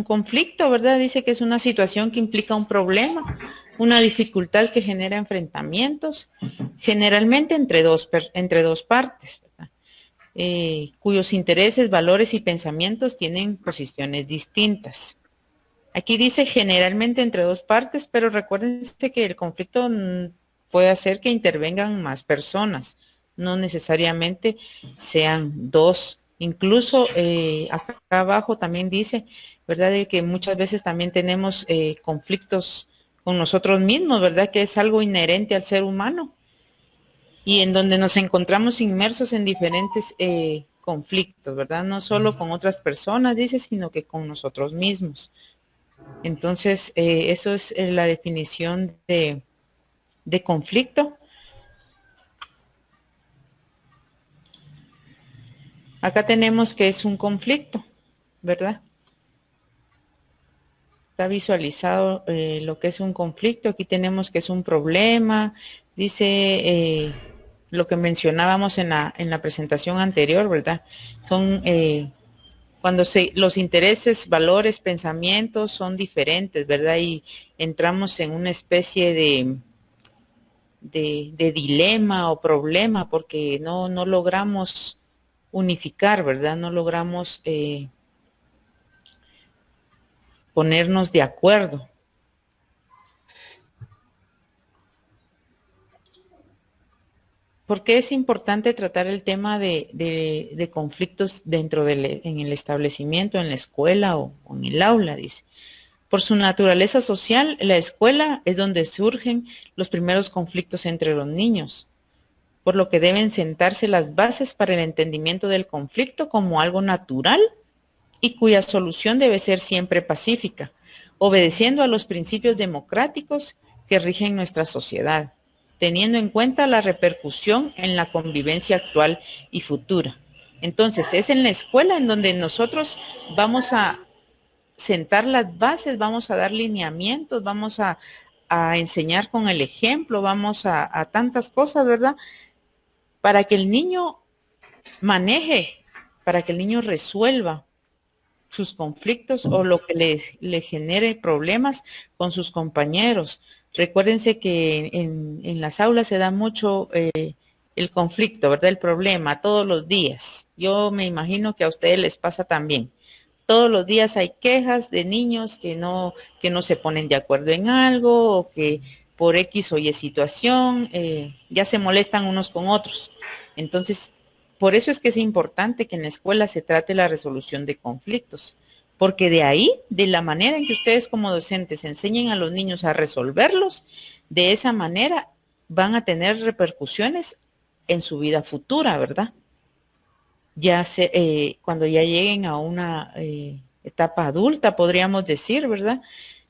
conflicto, ¿verdad? Dice que es una situación que implica un problema, una dificultad que genera enfrentamientos, generalmente entre dos partes, ¿verdad? Cuyos intereses, valores y pensamientos tienen posiciones distintas. Aquí dice generalmente entre dos partes, pero recuérdense que el conflicto puede hacer que intervengan más personas, no necesariamente sean dos. Incluso acá abajo también dice, ¿verdad?, de que muchas veces también tenemos conflictos con nosotros mismos, ¿verdad?, que es algo inherente al ser humano y en donde nos encontramos inmersos en diferentes conflictos, ¿verdad? No solo con otras personas, dice, sino que con nosotros mismos. Entonces, eso es la definición de conflicto. Acá tenemos que es un conflicto, ¿verdad? Está visualizado lo que es un conflicto. Aquí tenemos que es un problema. Dice lo que mencionábamos en la presentación anterior, ¿verdad? Son cuando los intereses, valores, pensamientos son diferentes, ¿verdad? Y entramos en una especie de dilema o problema porque no logramos unificar, ¿verdad? No logramos ponernos de acuerdo. ¿Por qué es importante tratar el tema de conflictos en el establecimiento, en la escuela o en el aula? Dice. Por su naturaleza social, la escuela es donde surgen los primeros conflictos entre los niños, por lo que deben sentarse las bases para el entendimiento del conflicto como algo natural y cuya solución debe ser siempre pacífica, obedeciendo a los principios democráticos que rigen nuestra sociedad, teniendo en cuenta la repercusión en la convivencia actual y futura. Entonces, es en la escuela en donde nosotros vamos a sentar las bases, vamos a dar lineamientos, vamos a enseñar con el ejemplo, vamos a tantas cosas, ¿verdad? Para que el niño maneje, para que el niño resuelva sus conflictos o lo que le genere problemas con sus compañeros. Recuérdense que en las aulas se da mucho el conflicto, ¿verdad? El problema todos los días. Yo me imagino que a ustedes les pasa también. Todos los días hay quejas de niños que no se ponen de acuerdo en algo o que por X o Y situación ya se molestan unos con otros. Entonces, por eso es que es importante que en la escuela se trate la resolución de conflictos, porque de ahí, de la manera en que ustedes como docentes enseñen a los niños a resolverlos, de esa manera van a tener repercusiones en su vida futura, ¿verdad? Cuando ya lleguen a una etapa adulta, podríamos decir, ¿verdad?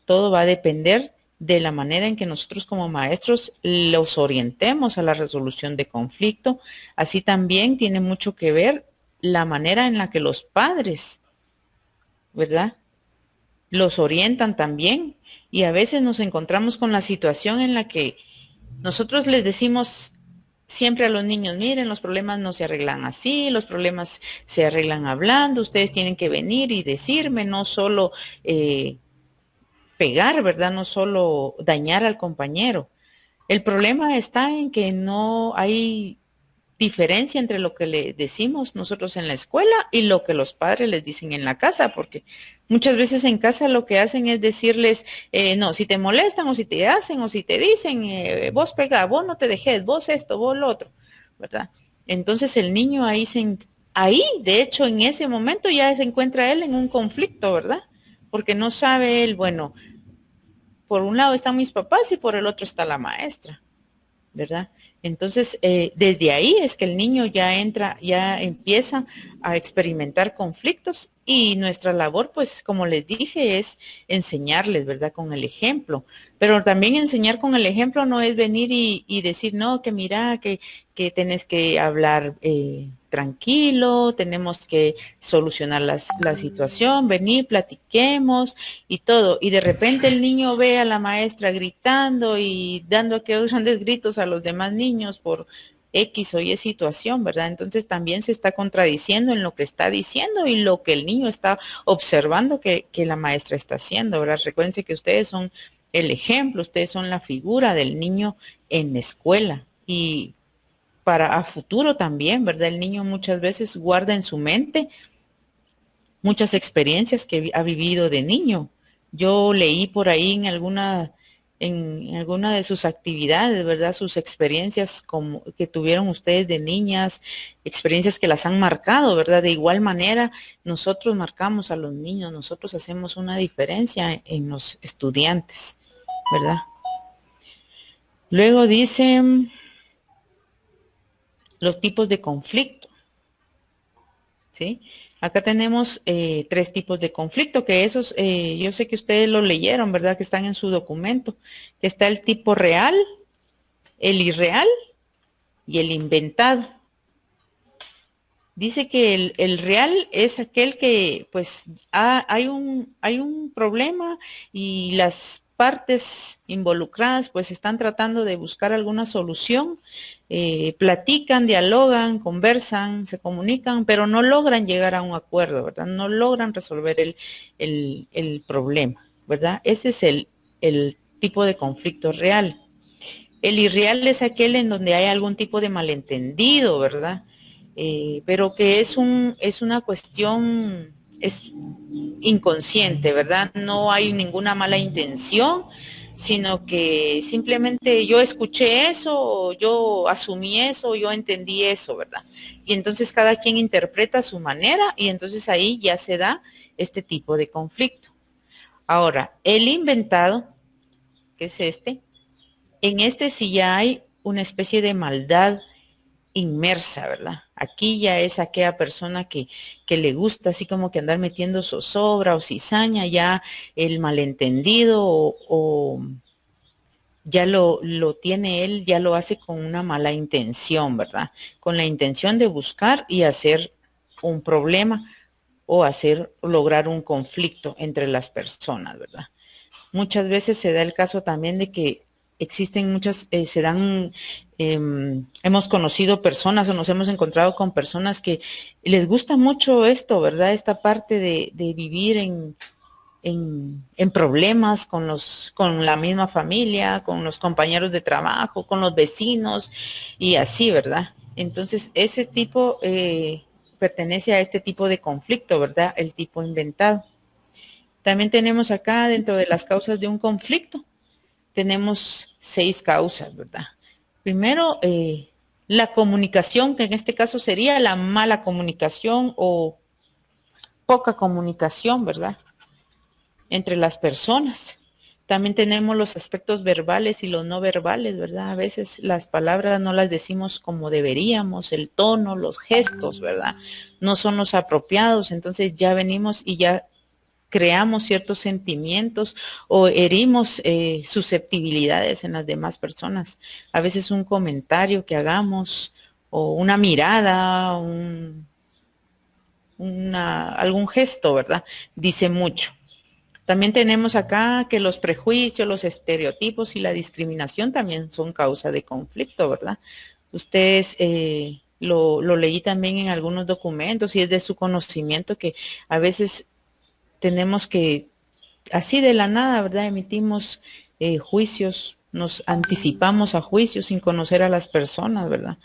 Todo va a depender de la manera en que nosotros como maestros los orientemos a la resolución de conflicto. Así también tiene mucho que ver la manera en la que los padres, ¿verdad?, los orientan también. Y a veces nos encontramos con la situación en la que nosotros les decimos siempre a los niños, miren, los problemas no se arreglan así, los problemas se arreglan hablando, ustedes tienen que venir y decirme, no solo pegar, ¿verdad? No solo dañar al compañero. El problema está en que no hay diferencia entre lo que le decimos nosotros en la escuela y lo que los padres les dicen en la casa, porque muchas veces en casa lo que hacen es decirles, no, si te molestan o si te hacen o si te dicen, vos pega, vos no te dejes, vos esto, vos lo otro, ¿verdad? Entonces el niño ahí, de hecho, en ese momento ya se encuentra él en un conflicto, ¿verdad? Porque no sabe él, bueno, por un lado están mis papás y por el otro está la maestra, ¿verdad? Entonces, desde ahí es que el niño ya empieza a experimentar conflictos y nuestra labor, pues, como les dije, es enseñarles, ¿verdad? Con el ejemplo. Pero también enseñar con el ejemplo no es venir y decir, no, que mira, que tenés que hablar tranquilo, tenemos que solucionar la situación, venir, platiquemos y todo. Y de repente el niño ve a la maestra gritando y dando aquellos grandes gritos a los demás niños X o Y situación, ¿verdad? Entonces también se está contradiciendo en lo que está diciendo y lo que el niño está observando que la maestra está haciendo, ¿verdad? Recuérdense que ustedes son el ejemplo, ustedes son la figura del niño en la escuela y para a futuro también, ¿verdad? El niño muchas veces guarda en su mente muchas experiencias que ha vivido de niño. Yo leí por ahí en alguna de sus actividades, ¿verdad? Sus experiencias como, que tuvieron ustedes de niñas, experiencias que las han marcado, ¿verdad? De igual manera, nosotros marcamos a los niños, nosotros hacemos una diferencia en los estudiantes, ¿verdad? Luego dicen los tipos de conflicto. ¿Sí? Acá tenemos tres tipos de conflicto, que esos, yo sé que ustedes lo leyeron, ¿verdad? Que están en su documento. Está el tipo real, el irreal y el inventado. Dice que el real es aquel que pues hay un problema y las partes involucradas pues están tratando de buscar alguna solución, platican, dialogan, conversan, se comunican, pero no logran llegar a un acuerdo, ¿verdad? No logran resolver el problema, ¿verdad? Ese es el tipo de conflicto real. El irreal es aquel en donde hay algún tipo de malentendido, ¿verdad? Pero que es una cuestión, es inconsciente, ¿verdad? No hay ninguna mala intención, sino que simplemente yo escuché eso, yo asumí eso, yo entendí eso, ¿verdad? Y entonces cada quien interpreta a su manera y entonces ahí ya se da este tipo de conflicto. Ahora, el inventado, que es en este sí ya hay una especie de maldad inmersa, ¿verdad? Aquí ya es aquella persona que le gusta así como que andar metiendo zozobra o cizaña, ya el malentendido o ya lo tiene él, ya lo hace con una mala intención, ¿verdad? Con la intención de buscar y hacer un problema o lograr un conflicto entre las personas, ¿verdad? Muchas veces se da el caso también de que existen eh, hemos conocido personas o nos hemos encontrado con personas que les gusta mucho esto, ¿verdad? Esta parte de vivir en problemas con la misma familia, con los compañeros de trabajo, con los vecinos y así, ¿verdad? Entonces, ese tipo pertenece a este tipo de conflicto, ¿verdad? El tipo inventado. También tenemos acá dentro de las causas de un conflicto, tenemos 6 causas, ¿verdad? Primero, la comunicación, que en este caso sería la mala comunicación o poca comunicación, ¿verdad? Entre las personas. También tenemos los aspectos verbales y los no verbales, ¿verdad? A veces las palabras no las decimos como deberíamos, el tono, los gestos, ¿verdad? No son los apropiados, entonces ya venimos y ya creamos ciertos sentimientos o herimos susceptibilidades en las demás personas. A veces un comentario que hagamos o una mirada, algún gesto, ¿verdad? Dice mucho. También tenemos acá que los prejuicios, los estereotipos y la discriminación también son causa de conflicto, ¿verdad? Ustedes lo leí también en algunos documentos y es de su conocimiento que a veces tenemos que así de la nada, ¿verdad? Emitimos juicios, nos anticipamos a juicios sin conocer a las personas, ¿verdad?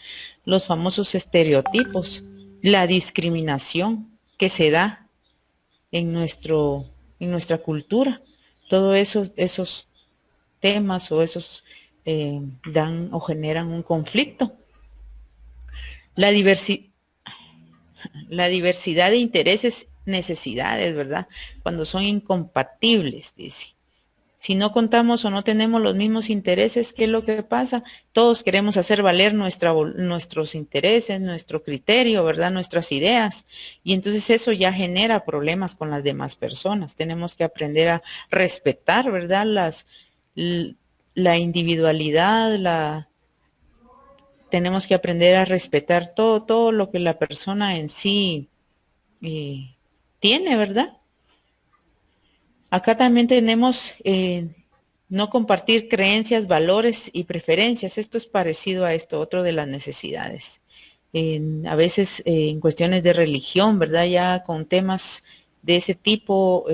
Los famosos estereotipos, la discriminación que se da en en nuestra cultura, todos esos temas o esos dan o generan un conflicto. La, diversi la diversidad de intereses, necesidades, ¿verdad? Cuando son incompatibles, dice. Si no contamos o no tenemos los mismos intereses, ¿qué es lo que pasa? Todos queremos hacer valer nuestros intereses, nuestro criterio, ¿verdad? Nuestras ideas. Y entonces eso ya genera problemas con las demás personas. Tenemos que aprender a respetar, ¿verdad? La individualidad, tenemos que aprender a respetar todo lo que la persona en sí tiene, ¿verdad? Acá también tenemos No compartir creencias, valores y preferencias. Esto es parecido a esto, otro de las necesidades. A veces en cuestiones de religión, ¿verdad? Ya con temas de ese tipo,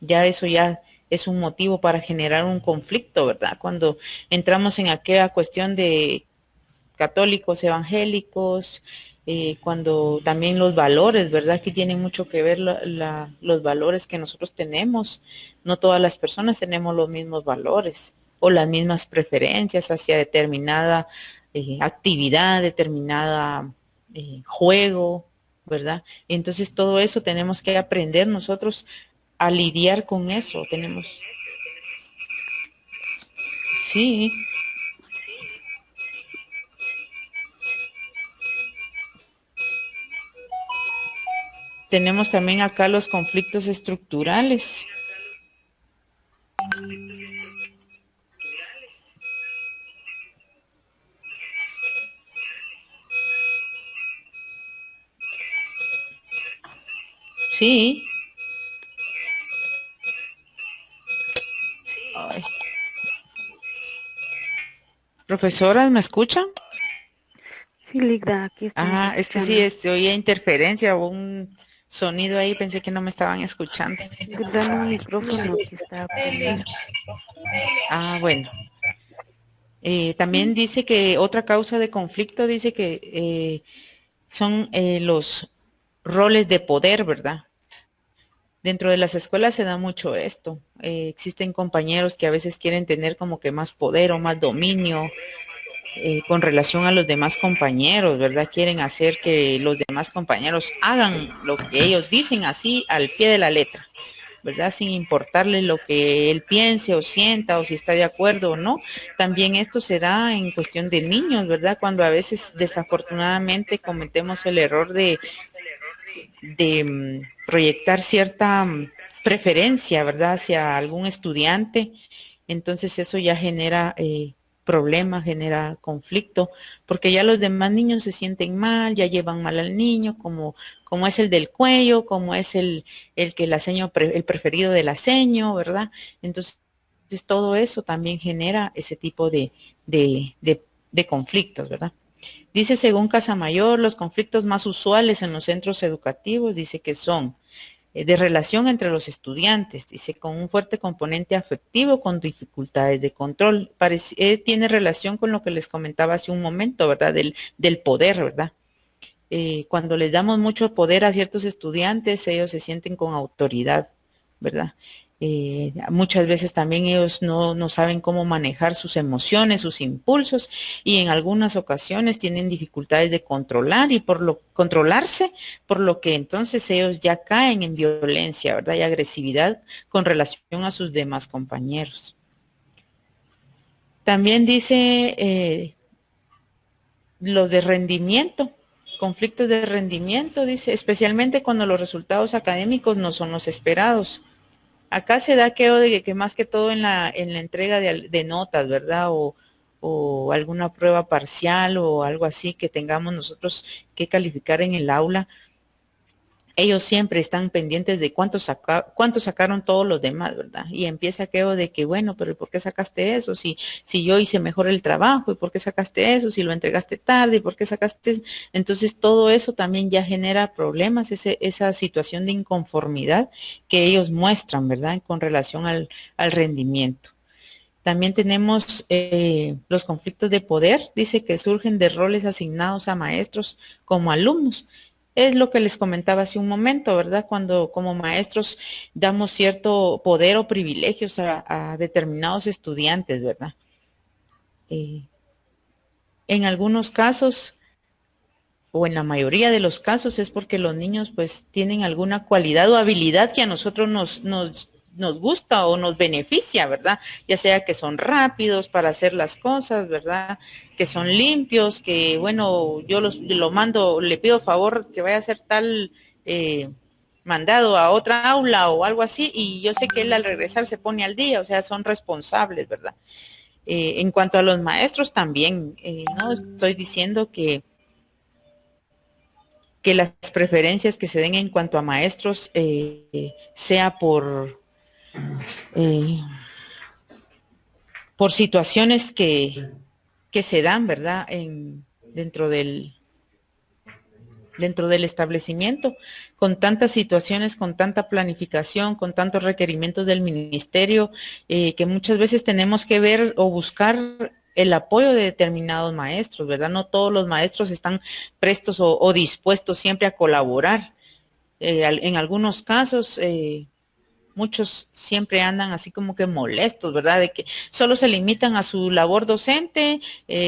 ya eso ya es un motivo para generar un conflicto, ¿verdad? Cuando entramos en aquella cuestión de católicos, evangélicos, cuando también los valores, ¿verdad? Que tienen mucho que ver los valores que nosotros tenemos. No todas las personas tenemos los mismos valores o las mismas preferencias hacia determinada actividad, determinada juego, ¿verdad? Entonces todo eso tenemos que aprender nosotros a lidiar con eso. Sí, tenemos también acá los conflictos estructurales. Sí. Ay. Profesoras, ¿me escuchan? Sí, Ligda, aquí estamos Ah, es que sí, escuchando. se oía interferencia o un sonido ahí, pensé que no me estaban escuchando. Dale un micrófono que está prendido. Ah, bueno. También dice que otra causa de conflicto dice que son los roles de poder, ¿verdad? Dentro de las escuelas se da mucho esto. Existen compañeros que a veces quieren tener como que más poder o más dominio con relación a los demás compañeros, ¿verdad? Quieren hacer que los demás compañeros hagan lo que ellos dicen así al pie de la letra, ¿verdad? Sin importarle lo que él piense o sienta o si está de acuerdo o no. También esto se da en cuestión de niños, ¿verdad? Cuando a veces desafortunadamente cometemos el error de proyectar cierta preferencia, ¿verdad? Hacia algún estudiante, entonces eso ya genera problemas, genera conflicto, porque ya los demás niños se sienten mal, ya llevan mal al niño, como es el del cuello, como es el que el preferido del aceño, ¿verdad? Entonces todo eso también genera ese tipo de, de, de conflictos, ¿verdad? Dice, según Casamayor, los conflictos más usuales en los centros educativos, dice que son de relación entre los estudiantes, dice, con un fuerte componente afectivo, con dificultades de control. Tiene relación con lo que les comentaba hace un momento, ¿verdad? Del poder, ¿verdad? Cuando les damos mucho poder a ciertos estudiantes, ellos se sienten con autoridad, ¿verdad? Muchas veces también ellos no saben cómo manejar sus emociones, sus impulsos, y en algunas ocasiones tienen dificultades de controlarse, por lo que entonces ellos ya caen en violencia, ¿verdad? Y agresividad con relación a sus demás compañeros. También dice los de rendimiento, conflictos de rendimiento, dice, especialmente cuando los resultados académicos no son los esperados. Acá se da creo de que más que todo en la entrega de notas, ¿verdad? O alguna prueba parcial o algo así que tengamos nosotros que calificar en el aula, ellos siempre están pendientes de cuánto sacaron todos los demás, ¿verdad? Y empieza aquello de que, bueno, pero ¿por qué sacaste eso? Si yo hice mejor el trabajo, ¿y por qué sacaste eso? Si lo entregaste tarde, ¿y por qué sacaste eso? Entonces todo eso también ya genera problemas, esa situación de inconformidad que ellos muestran, ¿verdad? Con relación al rendimiento. También tenemos los conflictos de poder, dice que surgen de roles asignados a maestros como alumnos. Es lo que les comentaba hace un momento, ¿verdad? Cuando como maestros damos cierto poder o privilegios a determinados estudiantes, ¿verdad? Eh, en algunos casos, o en la mayoría de los casos, es porque los niños pues tienen alguna cualidad o habilidad que a nosotros nos gusta o nos beneficia, ¿verdad? Ya sea que son rápidos para hacer las cosas, ¿verdad? Que son limpios, que bueno, lo mando, le pido favor que vaya a hacer tal eh, mandado a otra aula o algo así, y yo sé que él al regresar se pone al día, o sea, son responsables, ¿verdad? En cuanto a los maestros también, no estoy diciendo que las preferencias que se den en cuanto a maestros sea por, eh, por situaciones que se dan, ¿verdad? Dentro del establecimiento, con tantas situaciones, con tanta planificación, con tantos requerimientos del ministerio, que muchas veces tenemos que ver o buscar el apoyo de determinados maestros, ¿verdad? No todos los maestros están prestos o dispuestos siempre a colaborar. En algunos casos, muchos siempre andan así como que molestos, ¿verdad? De que solo se limitan a su labor docente,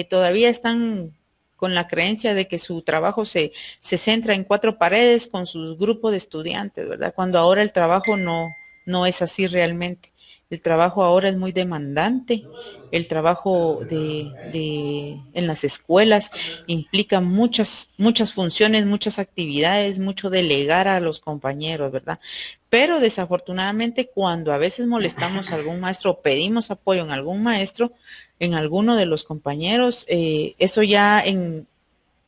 todavía están con la creencia de que su trabajo se centra en cuatro paredes con sus grupos de estudiantes, ¿verdad? Cuando ahora el trabajo no es así realmente. El trabajo ahora es muy demandante. El trabajo en las escuelas implica muchas funciones, muchas actividades, mucho delegar a los compañeros, ¿verdad? Pero desafortunadamente cuando a veces molestamos a algún maestro o pedimos apoyo en algún maestro, en alguno de los compañeros, eso ya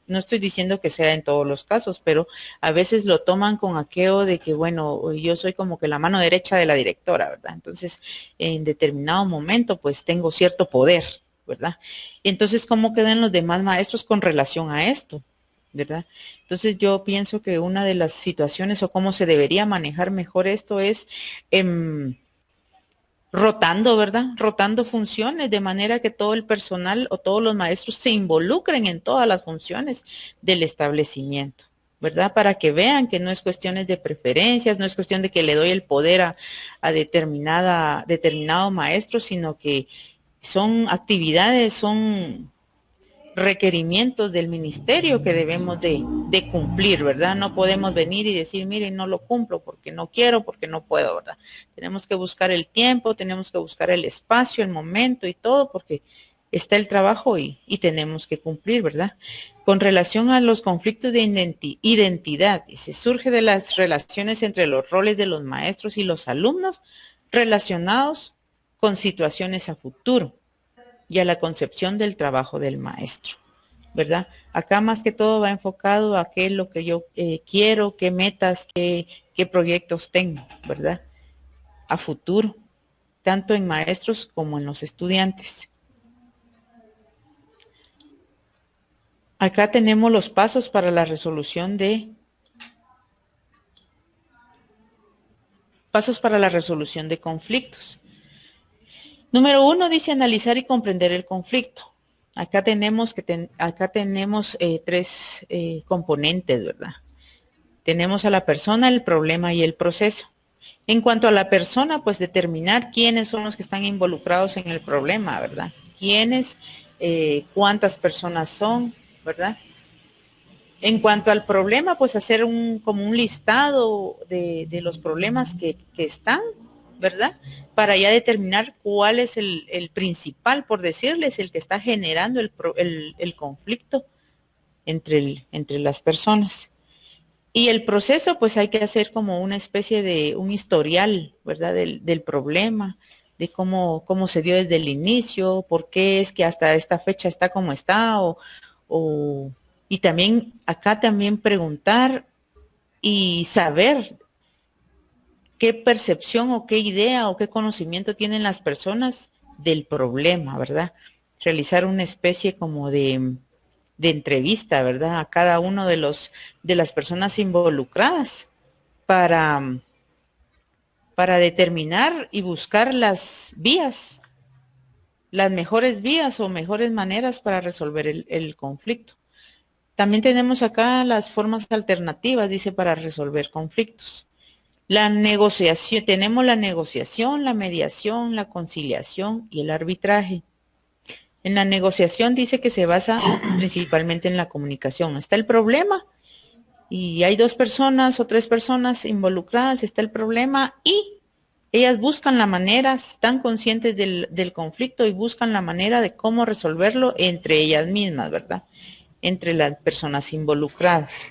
no estoy diciendo que sea en todos los casos, pero a veces lo toman con aquello de que, bueno, yo soy como que la mano derecha de la directora, ¿verdad? Entonces, en determinado momento, pues tengo cierto poder, ¿verdad? Entonces, ¿cómo quedan los demás maestros con relación a esto? ¿Verdad? Entonces yo pienso que una de las situaciones o cómo se debería manejar mejor esto es rotando, ¿verdad? Rotando funciones de manera que todo el personal o todos los maestros se involucren en todas las funciones del establecimiento, ¿verdad? Para que vean que no es cuestiones de preferencias, no es cuestión de que le doy el poder a determinado maestro, sino que son actividades, son requerimientos del ministerio que debemos de cumplir, ¿verdad? No podemos venir y decir, miren, no lo cumplo porque no quiero, porque no puedo, ¿verdad? Tenemos que buscar el tiempo, tenemos que buscar el espacio, el momento y todo, porque está el trabajo y tenemos que cumplir, ¿verdad? Con relación a los conflictos de identidad, dice, surge de las relaciones entre los roles de los maestros y los alumnos relacionados con situaciones a futuro y a la concepción del trabajo del maestro, ¿verdad? Acá más que todo va enfocado a qué es lo que yo quiero, qué metas, qué proyectos tengo, ¿verdad? A futuro, tanto en maestros como en los estudiantes. Acá tenemos los pasos para la resolución de conflictos. Número 1 dice analizar y comprender el conflicto. Acá tenemos tres componentes, ¿verdad? Tenemos a la persona, el problema y el proceso. En cuanto a la persona, pues determinar quiénes son los que están involucrados en el problema, ¿verdad? Quiénes, cuántas personas son, ¿verdad? En cuanto al problema, pues hacer como un listado de los problemas que están, ¿verdad? Para ya determinar cuál es el principal, por decirles, el que está generando el conflicto entre las personas. Y el proceso, pues hay que hacer como una especie de un historial, ¿verdad? Del problema, de cómo se dio desde el inicio, por qué es que hasta esta fecha está como está, y también acá también preguntar y saber qué percepción o qué idea o qué conocimiento tienen las personas del problema, ¿verdad? Realizar una especie como de entrevista, ¿verdad? A cada uno de las personas involucradas para, para determinar y buscar las mejores vías o mejores maneras para resolver el conflicto. También tenemos acá las formas alternativas, dice, para resolver conflictos. La negociación, tenemos la negociación, la mediación, la conciliación y el arbitraje. En la negociación dice que se basa principalmente en la comunicación. Está el problema y hay dos personas o tres personas involucradas, está el problema y ellas buscan la manera, están conscientes del conflicto y buscan la manera de cómo resolverlo entre ellas mismas, ¿verdad? Entre las personas involucradas.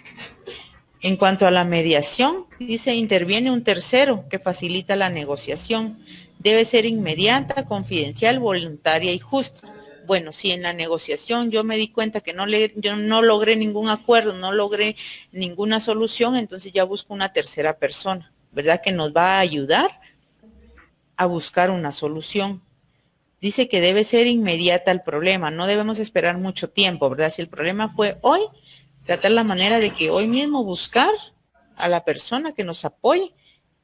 En cuanto a la mediación, dice, interviene un tercero que facilita la negociación. Debe ser inmediata, confidencial, voluntaria y justa. Bueno, si en la negociación yo me di cuenta que yo no logré ningún acuerdo, no logré ninguna solución, entonces ya busco una tercera persona, ¿verdad? Que nos va a ayudar a buscar una solución. Dice que debe ser inmediata el problema, no debemos esperar mucho tiempo, ¿verdad? Si el problema fue hoy, tratar la manera de que hoy mismo buscar a la persona que nos apoye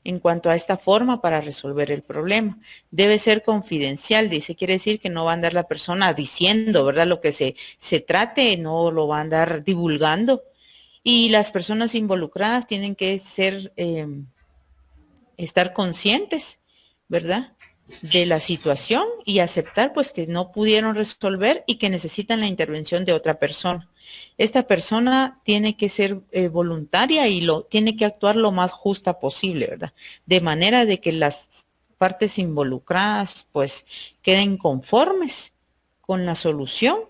en cuanto a esta forma para resolver el problema. Debe ser confidencial, dice, quiere decir que no va a andar la persona diciendo, ¿verdad? Lo que se trate, no lo va a andar divulgando. Y las personas involucradas tienen que estar conscientes, ¿verdad? De la situación y aceptar pues que no pudieron resolver y que necesitan la intervención de otra persona. Esta persona tiene que ser voluntaria y tiene que actuar lo más justa posible, ¿verdad? De manera de que las partes involucradas pues queden conformes con la solución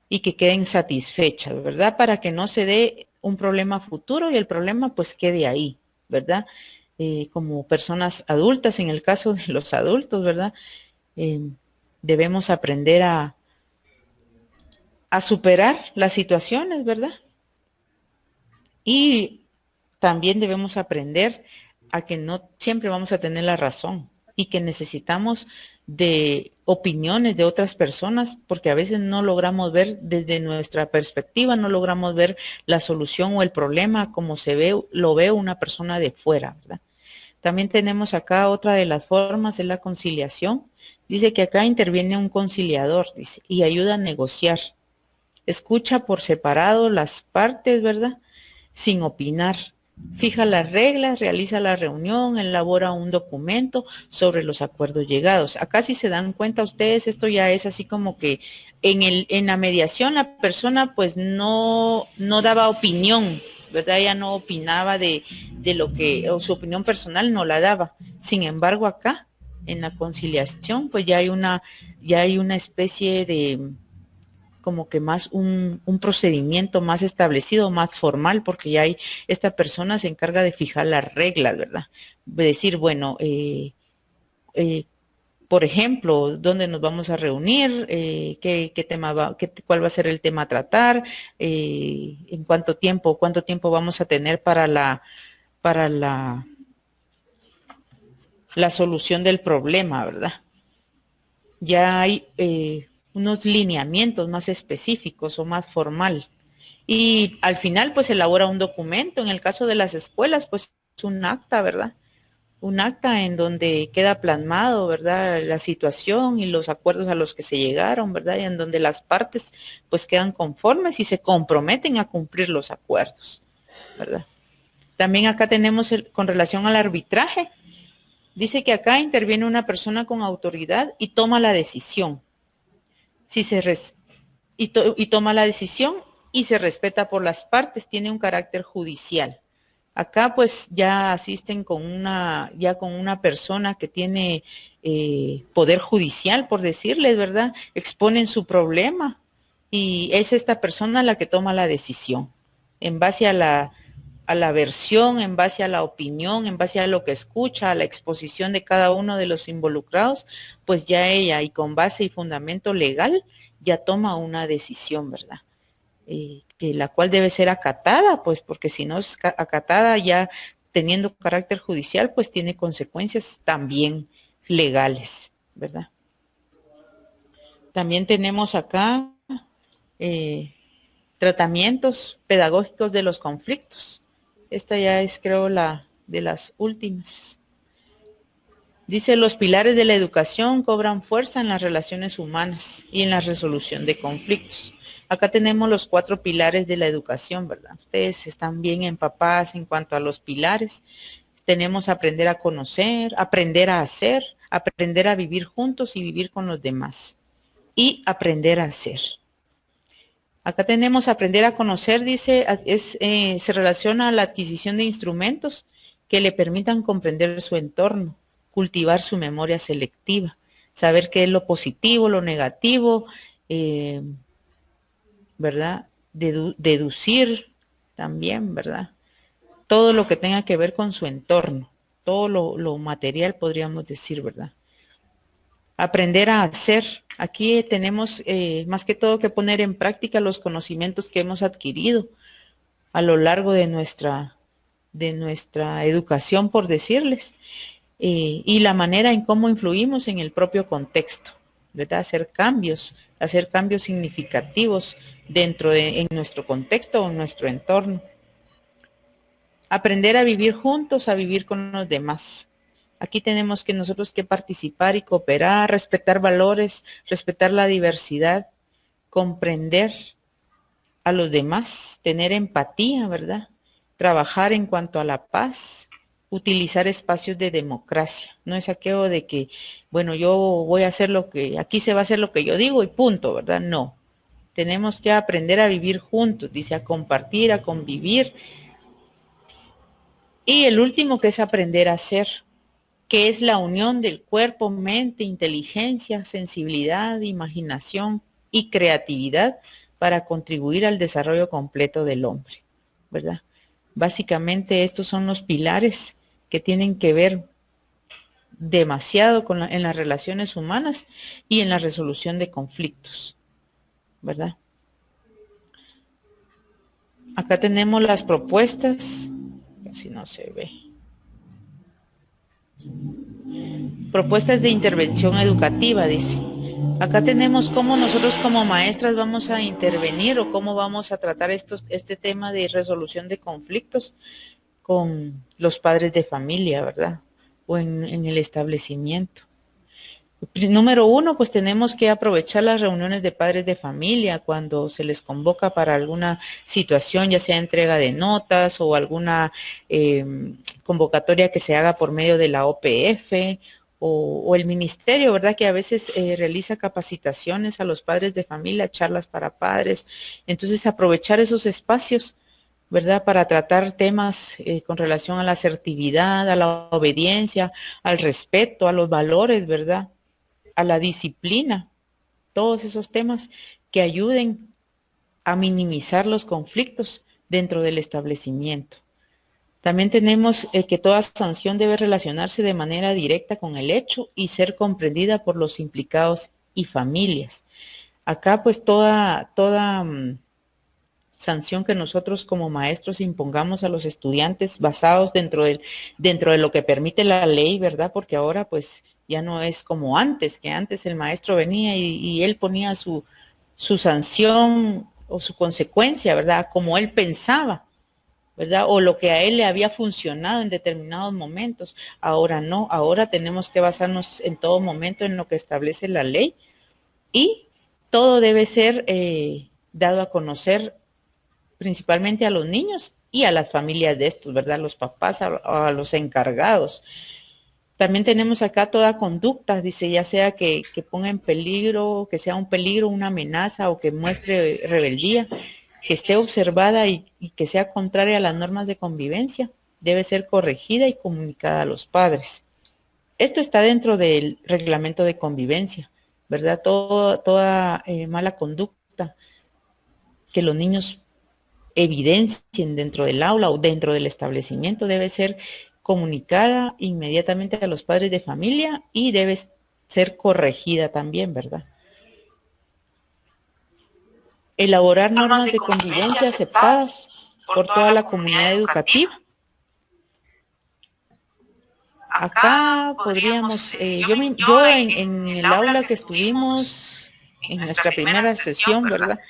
y que queden satisfechas, ¿verdad? Para que no se dé un problema futuro y el problema pues quede ahí, ¿verdad? Como personas adultas, en el caso de los adultos, ¿verdad? Eh, debemos aprender a superar las situaciones, ¿verdad? Y también debemos aprender a que no siempre vamos a tener la razón y que necesitamos de opiniones de otras personas porque a veces no logramos ver desde nuestra perspectiva, no logramos ver la solución o el problema como lo ve una persona de fuera, ¿verdad? También tenemos acá otra de las formas de la conciliación. Dice que acá interviene un conciliador, dice, y ayuda a negociar. Escucha por separado las partes, ¿verdad? Sin opinar. Fija las reglas, realiza la reunión, elabora un documento sobre los acuerdos llegados. Acá si se dan cuenta ustedes, esto ya es así como que en la mediación la persona pues no daba opinión, ¿verdad? Ella no opinaba de lo que, o su opinión personal no la daba. Sin embargo, acá, en la conciliación, pues ya hay una especie de como que más un procedimiento más establecido, más formal, porque ya hay, esta persona se encarga de fijar las reglas, ¿verdad? De decir, bueno, eh, por ejemplo, dónde nos vamos a reunir, qué tema cuál va a ser el tema a tratar, en cuánto tiempo vamos a tener para la solución del problema, ¿verdad? Ya hay unos lineamientos más específicos o más formal. Y al final, pues elabora un documento. En el caso de las escuelas, pues es un acta, ¿verdad? Un acta en donde queda plasmado, ¿verdad? La situación y los acuerdos a los que se llegaron, ¿verdad? Y en donde las partes, pues quedan conformes y se comprometen a cumplir los acuerdos, ¿verdad? También acá tenemos con relación al arbitraje. Dice que acá interviene una persona con autoridad y toma la decisión. Si se res, y toma la decisión y se respeta por las partes, tiene un carácter judicial. Acá pues ya asisten con una persona que tiene poder judicial, por decirles, ¿verdad? Exponen su problema y es esta persona la que toma la decisión en base a la versión, en base a la opinión, en base a lo que escucha, a la exposición de cada uno de los involucrados, pues ya ella y con base y fundamento legal ya toma una decisión, ¿verdad? Que la cual debe ser acatada, pues porque si no es acatada ya teniendo carácter judicial, pues tiene consecuencias también legales, ¿verdad? También tenemos acá eh, tratamientos pedagógicos de los conflictos. Esta ya es, creo, la de las últimas. Dice, los pilares de la educación cobran fuerza en las relaciones humanas y en la resolución de conflictos. Acá tenemos los 4 pilares de la educación, ¿verdad? Ustedes están bien empapadas en cuanto a los pilares. Tenemos aprender a conocer, aprender a hacer, aprender a vivir juntos y vivir con los demás. Y aprender a hacer. Acá tenemos aprender a conocer, dice, se relaciona a la adquisición de instrumentos que le permitan comprender su entorno, cultivar su memoria selectiva, saber qué es lo positivo, lo negativo, eh, ¿verdad? Deducir también, ¿verdad? Todo lo que tenga que ver con su entorno, todo lo material podríamos decir, ¿verdad? Aprender a hacer. Aquí tenemos más que todo que poner en práctica los conocimientos que hemos adquirido a lo largo de nuestra educación, por decirles, y la manera en cómo influimos en el propio contexto. ¿verdad? Hacer cambios significativos en nuestro contexto o en nuestro entorno. Aprender a vivir juntos, a vivir con los demás. Aquí tenemos que nosotros que participar y cooperar, respetar valores, respetar la diversidad, comprender a los demás, tener empatía, ¿verdad? Trabajar en cuanto a la paz, utilizar espacios de democracia. No es aquello de que, bueno, yo voy a hacer aquí se va a hacer lo que yo digo y punto, ¿verdad? No. Tenemos que aprender a vivir juntos, dice, a compartir, a convivir. Y el último que es aprender a ser, que es la unión del cuerpo, mente, inteligencia, sensibilidad, imaginación y creatividad para contribuir al desarrollo completo del hombre, ¿verdad? Básicamente estos son los pilares que tienen que ver demasiado en las relaciones humanas y en la resolución de conflictos, ¿verdad? Acá tenemos las propuestas, casi no se ve. Propuestas de intervención educativa, dice. Acá tenemos cómo nosotros como maestras vamos a intervenir o cómo vamos a tratar este tema de resolución de conflictos con los padres de familia, ¿verdad? O en el establecimiento. Número uno, pues tenemos que aprovechar las reuniones de padres de familia cuando se les convoca para alguna situación, ya sea entrega de notas o alguna convocatoria que se haga por medio de la OPF o el ministerio, ¿verdad? Que a veces realiza capacitaciones a los padres de familia, charlas para padres. Entonces, aprovechar esos espacios, ¿verdad? Para tratar temas con relación a la asertividad, a la obediencia, al respeto, a los valores, ¿verdad? A la disciplina, todos esos temas que ayuden a minimizar los conflictos dentro del establecimiento. También tenemos que toda sanción debe relacionarse de manera directa con el hecho y ser comprendida por los implicados y familias. Acá pues toda sanción que nosotros como maestros impongamos a los estudiantes basados dentro de lo que permite la ley, ¿verdad? Porque ahora pues ya no es como antes, que antes el maestro venía y él ponía su sanción o su consecuencia, ¿verdad? Como él pensaba, ¿verdad? O lo que a él le había funcionado en determinados momentos. Ahora no, ahora tenemos que basarnos en todo momento en lo que establece la ley y todo debe ser dado a conocer principalmente a los niños y a las familias de estos, ¿verdad? Los papás, a los encargados. También tenemos acá toda conducta, dice, ya sea que ponga en peligro, que sea un peligro, una amenaza o que muestre rebeldía, que esté observada y que sea contraria a las normas de convivencia, debe ser corregida y comunicada a los padres. Esto está dentro del reglamento de convivencia, ¿verdad? Toda mala conducta que los niños evidencien dentro del aula o dentro del establecimiento debe ser comunicada inmediatamente a los padres de familia y debe ser corregida también, ¿verdad? Elaborar normas de convivencia aceptadas por toda la comunidad educativa. Acá podríamos, yo en el aula que estuvimos en nuestra primera sesión, ¿verdad?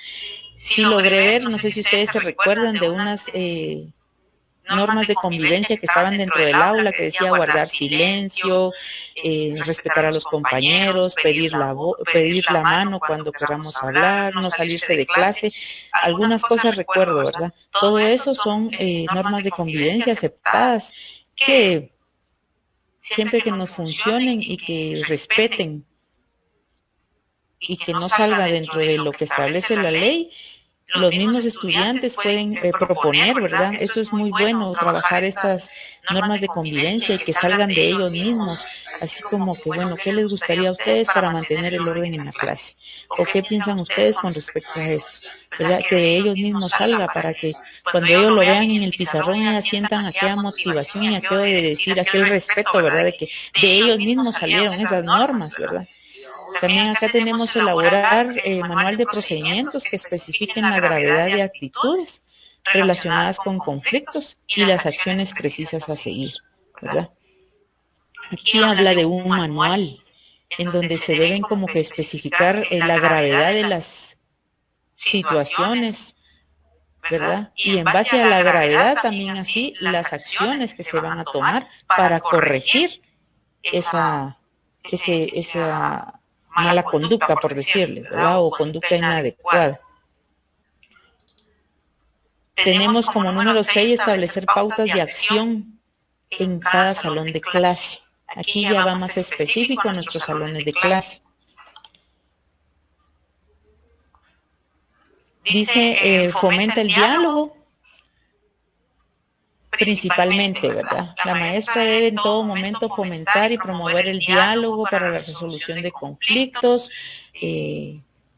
Sí logré ver, no sé si ustedes se recuerdan de unas normas de convivencia que estaban dentro del aula, que decía guardar silencio, respetar a los compañeros, pedir la mano cuando queramos hablar, no salirse de clase. Algunas cosas recuerdo, ¿verdad? Todo eso son normas de convivencia aceptadas que siempre que nos funcionen y que respeten y que no salga dentro de lo que establece la ley, los mismos estudiantes pueden proponer, ¿verdad? Esto es muy bueno, trabajar estas normas de convivencia y que salgan de ellos mismos, así como que, bueno, ¿qué les gustaría a ustedes para mantener el orden en la clase? ¿O qué piensan ustedes con respecto a esto? ¿Verdad? Que de ellos mismos salga para que cuando ellos lo vean en el pizarrón ellas sientan aquella motivación y aquello de decir, aquel respeto, ¿verdad? De que de ellos mismos salieron esas normas, ¿verdad? También acá tenemos elaborar manual de procedimientos que especifiquen la gravedad de actitudes relacionadas con conflictos y las acciones precisas a seguir, ¿verdad? Aquí habla de un manual en donde se deben como que especificar la gravedad de las situaciones, ¿verdad? Y en base a la gravedad también así las acciones que se van a tomar para corregir esa mala conducta, por decirle, ¿verdad? O conducta inadecuada. Tenemos como número 6 establecer pautas de acción en cada salón de clase. Aquí ya va más específico a nuestros salones de clase. Dice, fomenta el diálogo, principalmente, ¿verdad? La maestra debe en todo momento fomentar y promover el diálogo para la resolución de conflictos,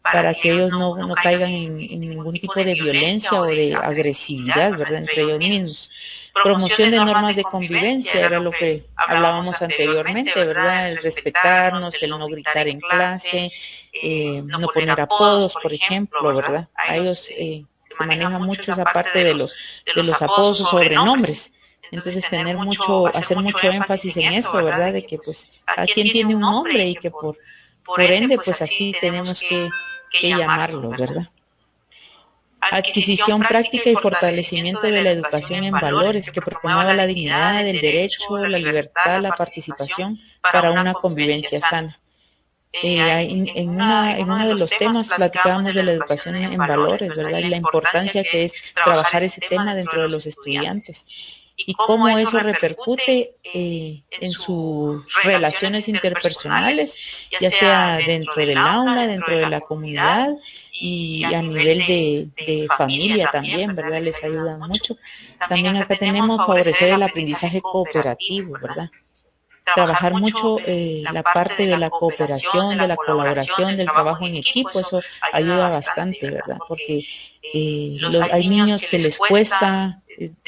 para que ellos no caigan en ningún tipo de violencia o de agresividad, ¿verdad?, entre ellos mismos. Promoción de normas de convivencia, era lo que hablábamos anteriormente, ¿verdad? El respetarnos, el no gritar en clase, no poner apodos, por ejemplo, ¿verdad? A ellos se maneja mucho esa parte de los apodos o sobrenombres. Entonces hacer mucho énfasis en eso, ¿verdad? De que pues a quien tiene un nombre y que por ende pues así tenemos que llamarlo, ¿verdad? Adquisición práctica y fortalecimiento de la educación en valores que promueva la dignidad, el derecho, la libertad, la participación para una convivencia sana. En uno de los temas platicábamos de la educación en valores, ¿verdad? Y la importancia que es trabajar ese tema dentro de los estudiantes y cómo eso repercute en sus relaciones interpersonales, ya sea dentro del aula, dentro de la comunidad y a nivel de familia también, ¿verdad? Les ayudan mucho. También acá tenemos favorecer el aprendizaje cooperativo, ¿verdad? Trabajar mucho la parte de la cooperación, de la colaboración, del trabajo en equipo, eso ayuda bastante, ¿verdad? Porque hay niños que les cuesta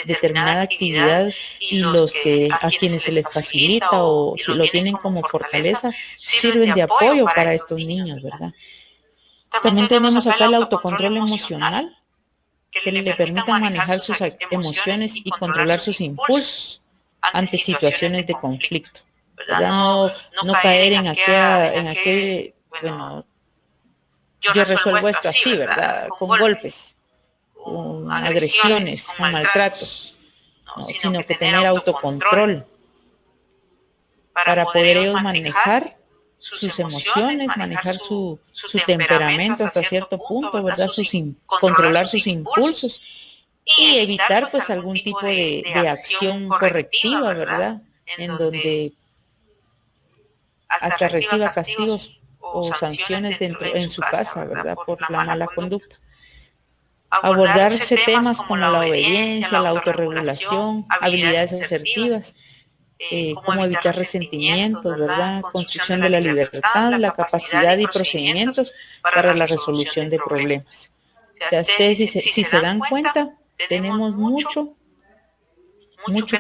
determinada actividad y a quienes se les facilita o lo tienen como fortaleza, sirven de apoyo para estos niños, ¿verdad? También tenemos acá el autocontrol emocional, que le permita manejar sus emociones y controlar sus impulsos ante situaciones de conflicto, ¿verdad? No caer en aquel, bueno, yo resuelvo esto así, ¿verdad? Con golpes, con agresiones, con maltratos, ¿no? Sino que tener autocontrol para poder ellos manejar sus emociones, manejar su temperamento hasta cierto punto, ¿verdad? Controlar sus impulsos y evitar pues algún tipo de acción correctiva, ¿verdad? En donde hasta reciba castigos o sanciones en su casa, ¿verdad? Por la mala conducta. Abordarse temas como la obediencia, la autorregulación, habilidades asertivas, cómo evitar resentimientos, ¿verdad? Construcción de la libertad, la capacidad y procedimientos para la resolución de problemas. O sea, ustedes si se dan cuenta, tenemos mucho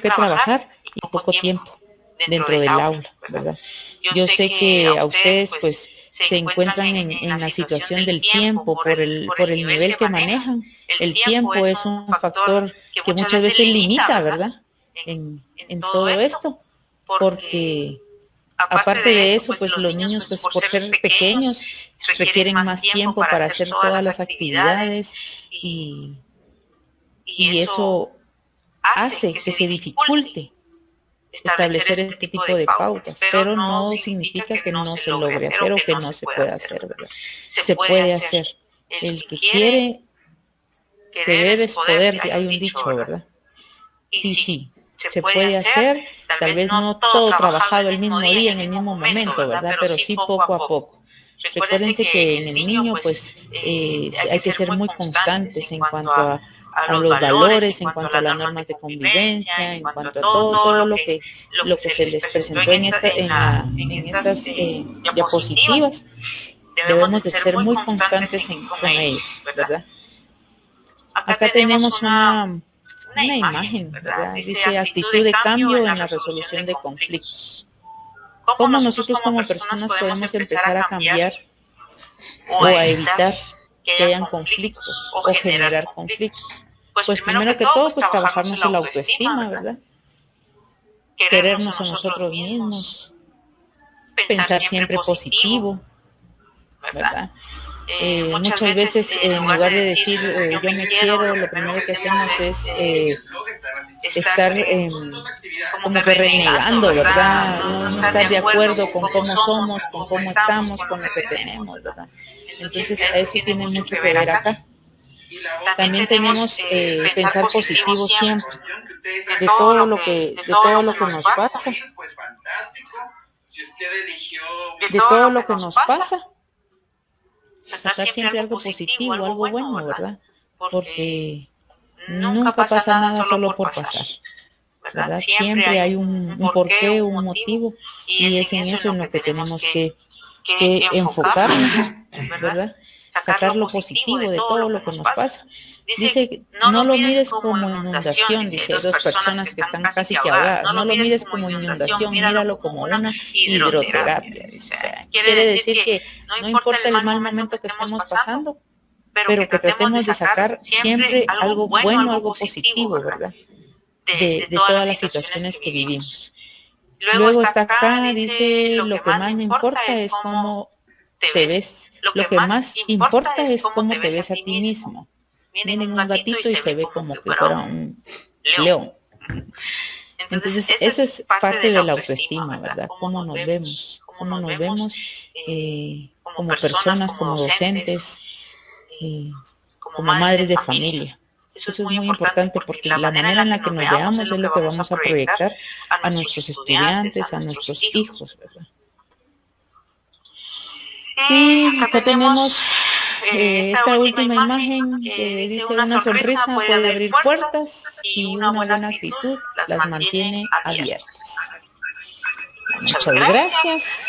que trabajar y poco tiempo dentro del aula, ¿verdad? Yo sé que a ustedes pues se encuentran en la situación del tiempo por el nivel que manejan. El tiempo es un factor que muchas veces limita, ¿verdad? En todo esto, porque aparte de eso, pues los niños, pues por ser pequeños, requieren más tiempo para hacer todas las actividades y eso hace que se dificulte establecer este tipo de pautas, pero no significa que no se logre hacer o que no se pueda hacer, ¿verdad? Se puede hacer. El que quiere, querer es poder, hay un dicho, ¿verdad? Y sí, se puede hacer, tal vez no todo trabajado el mismo día, en el mismo momento, ¿verdad? Pero sí poco a poco. Recuérdense que en el niño, pues, hay que ser muy constantes en cuanto a los valores, en cuanto a las normas de convivencia, en cuanto a todo lo que se les presentó en estas diapositivas. Debemos de ser muy constantes con ellos, ¿verdad? Acá tenemos una imagen, ¿verdad? Dice actitud de cambio en la resolución de conflictos. ¿Cómo nosotros como personas podemos empezar a cambiar o a evitar que hayan conflictos o generar conflictos? Pues primero que todo, pues trabajarnos en la autoestima, ¿verdad? Querernos a nosotros mismos, pensar siempre positivo, ¿verdad? Muchas veces en lugar de decir yo me quiero, lo primero que hacemos es estar como que renegando, ¿verdad? No estar de acuerdo con cómo somos, con cómo estamos, con lo que tenemos, ¿verdad? Entonces eso tiene mucho que ver acá. También tenemos pensar positivo siempre de todo lo que nos pasa, de todo lo que nos pasa, sacar siempre algo positivo, algo bueno, ¿verdad? Porque nunca pasa nada solo por pasar, ¿verdad? Siempre hay un porqué, un motivo, y es en eso en lo que tenemos que enfocarnos, ¿verdad? Sacar lo positivo de todo lo que nos pasa. Dice, no lo mires como inundación, dice dos personas que están casi que ahogadas, no lo mires como inundación, míralo como una hidroterapia. Dice. O sea, quiere decir que no importa el mal momento que estemos pasando, pero que tratemos de sacar siempre algo bueno, algo positivo, ¿verdad? De todas las situaciones que vivimos. Luego está acá, dice, lo que más me importa es cómo te ves, lo que más importa es cómo te ves a ti mismo. Miren un gatito y se ve como que fuera un león. Entonces, esa es parte de la autoestima, ¿verdad? Cómo nos vemos como personas, como docentes, como madres de familia. Eso es muy importante porque la manera en la que nos veamos es lo que vamos a proyectar a nuestros estudiantes, a nuestros hijos, ¿verdad? Y acá tenemos esta última imagen que dice una sonrisa puede abrir puertas y una buena actitud las mantiene abiertas. Muchas gracias.